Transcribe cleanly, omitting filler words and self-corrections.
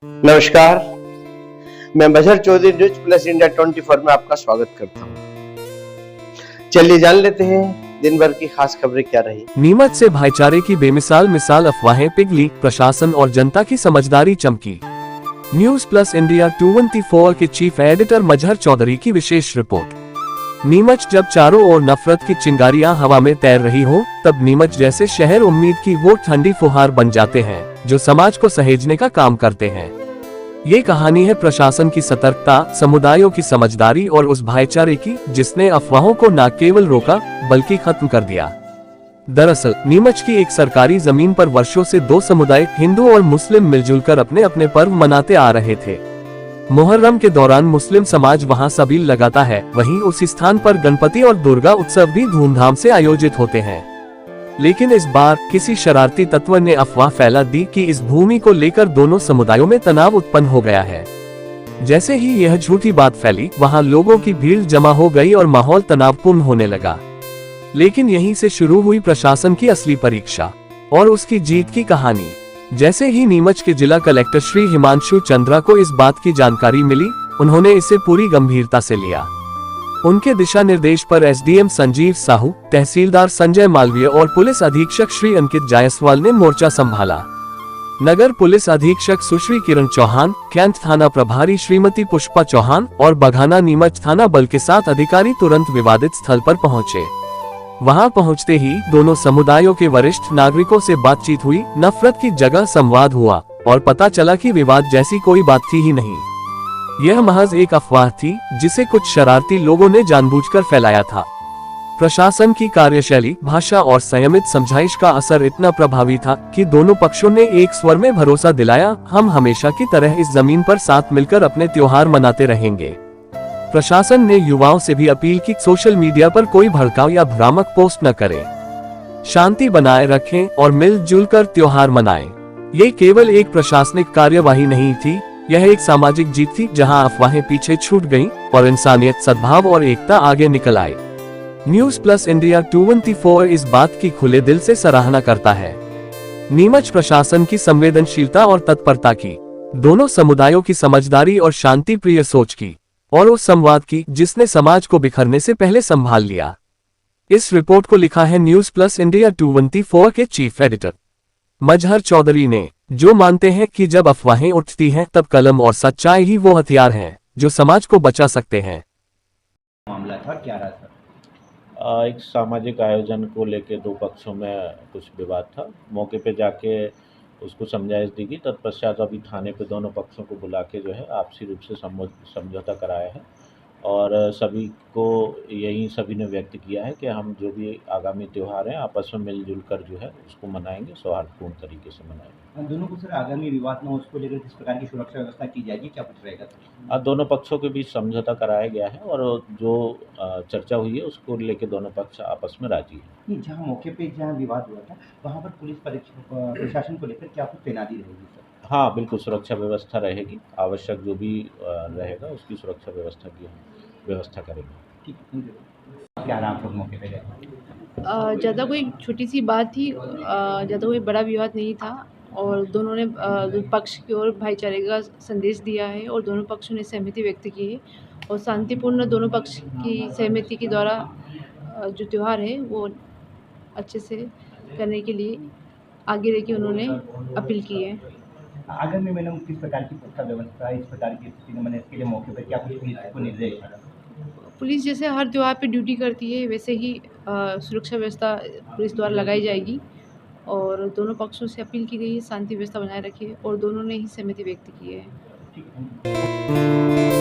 नमस्कार, मैं मजहर Chaudhary news plus India 24 में आपका स्वागत करता हूं। चलिए जान लेते हैं दिन भर की खास खबरें क्या रही। नीमच से भाईचारे की बेमिसाल मिसाल, अफवाहें पिघली, प्रशासन और जनता की समझदारी चमकी। न्यूज प्लस इंडिया 24 के चीफ एडिटर मजहर चौधरी की विशेष रिपोर्ट। नीमच जब चारों ओर नफरत की चिंगारियां हवा में तैर रही हो, तब नीमच जैसे शहर उम्मीद की वो ठंडी फुहार बन जाते हैं जो समाज को सहेजने का काम करते हैं। ये कहानी है प्रशासन की सतर्कता, समुदायों की समझदारी और उस भाईचारे की जिसने अफवाहों को न केवल रोका बल्कि खत्म कर दिया। दरअसल नीमच की एक सरकारी जमीन पर वर्षों से दो समुदाय, हिंदू और मुस्लिम, मिलजुल कर अपने अपने पर्व मनाते आ रहे थे। मुहर्रम के दौरान मुस्लिम समाज वहां सबील लगाता है, वहीं उसी स्थान पर गणपति और दुर्गा उत्सव भी धूमधाम से आयोजित होते हैं। लेकिन इस बार किसी शरारती तत्व ने अफवाह फैला दी कि इस भूमि को लेकर दोनों समुदायों में तनाव उत्पन्न हो गया है। जैसे ही यह झूठी बात फैली, वहां लोगों की भीड़ जमा हो गई और माहौल तनावपूर्ण होने लगा। लेकिन यहीं से शुरू हुई प्रशासन की असली परीक्षा और उसकी जीत की कहानी। जैसे ही नीमच के जिला कलेक्टर श्री हिमांशु चंद्रा को इस बात की जानकारी मिली, उन्होंने इसे पूरी गंभीरता से लिया। उनके दिशा निर्देश पर एसडीएम संजीव साहू, तहसीलदार संजय मालवीय और पुलिस अधीक्षक श्री अंकित जायसवाल ने मोर्चा संभाला। नगर पुलिस अधीक्षक सुश्री किरण चौहान, कैंट थाना प्रभारी श्रीमती पुष्पा चौहान और बघाना नीमच थाना बल के साथ अधिकारी तुरंत विवादित स्थल पर पहुंचे। वहां पहुंचते ही दोनों समुदायों के वरिष्ठ नागरिकों से बातचीत हुई, नफरत की जगह संवाद हुआ और पता चला कि विवाद जैसी कोई बात थी ही नहीं। यह महज एक अफवाह थी जिसे कुछ शरारती लोगों ने जानबूझकर फैलाया था। प्रशासन की कार्यशैली, भाषा और संयमित समझाइश का असर इतना प्रभावी था कि दोनों पक्षों ने एक स्वर में भरोसा दिलाया, हम हमेशा की तरह इस जमीन पर साथ मिलकर अपने त्योहार मनाते रहेंगे। प्रशासन ने युवाओं से भी अपील की सोशल मीडिया पर कोई भड़काऊ या भ्रामक पोस्ट न करें, शांति बनाए रखें और मिलजुल कर त्योहार मनाएं। ये केवल एक प्रशासनिक कार्यवाही नहीं थी, यह एक सामाजिक जीत थी जहां अफवाहें पीछे छूट गईं और इंसानियत, सद्भाव और एकता आगे निकल आई। न्यूज प्लस इंडिया 24 इस बात की खुले दिल से सराहना करता है। नीमच प्रशासन की संवेदनशीलता और तत्परता की, दोनों समुदायों की समझदारी और शांति प्रिय सोच की, और उस संवाद की जिसने समाज को बिखरने से पहले संभाल लिया। इस रिपोर्ट को लिखा है न्यूज प्लस इंडिया 24 के चीफ एडिटर मजहर चौधरी ने, जो मानते हैं कि जब अफवाहें उठती हैं तब कलम और सच्चाई ही वो हथियार हैं जो समाज को बचा सकते हैं। मामला था, क्या रहा था? एक सामाजिक आयोजन को लेके दो पक्षों में कुछ विवाद था। मौके पे जाके उसको समझाइश दी गई। तत्पश्चात अभी थाने पे दोनों पक्षों को बुला के जो है आपसी रूप से समझौता कराया है और सभी को यही सभी ने व्यक्त किया है कि हम जो भी आगामी त्यौहार हैं आपस में मिलजुल कर जो है उसको मनाएंगे, सौहार्दपूर्ण तरीके से मनाएंगे। दोनों को सर आगामी विवाद न हो उसको लेकर किस प्रकार की सुरक्षा व्यवस्था की जाएगी, क्या कुछ रहेगा? दोनों पक्षों के बीच समझौता कराया गया है और जो चर्चा हुई है उसको लेके दोनों पक्ष आपस में राजी हैं। नहीं, जहाँ मौके पे जहाँ विवाद हुआ था वहाँ पर पुलिस प्रशासन को लेकर क्या कुछ तैनाती रहेगी सर? हाँ, बिल्कुल सुरक्षा व्यवस्था रहेगी। आवश्यक जो भी रहेगा उसकी सुरक्षा व्यवस्था की हम व्यवस्था करेंगे। ठीक है, क्या नाम लोग मौके पे गए? ज़्यादा कोई छोटी सी बात थी, ज़्यादा कोई बड़ा विवाद नहीं था और दोनों ने पक्ष की ओर भाईचारे का संदेश दिया है और दोनों पक्षों ने सहमति व्यक्त की है और शांतिपूर्ण दोनों पक्ष की सहमति के द्वारा जो त्यौहार है वो अच्छे से करने के लिए आगे रह के उन्होंने अपील की है। आगामी मैडम किस प्रकार की सुरक्षा व्यवस्था इस प्रकार की स्थिति में इसके लिए मौके पर क्या कुछ पुलिस को निर्देश है? पुलिस जैसे हर त्यौहार पे ड्यूटी करती है वैसे ही सुरक्षा व्यवस्था पुलिस द्वारा लगाई जाएगी और दोनों पक्षों से अपील की गई है शांति व्यवस्था बनाए रखिए और दोनों ने ही सहमति व्यक्त की है। ठीक है।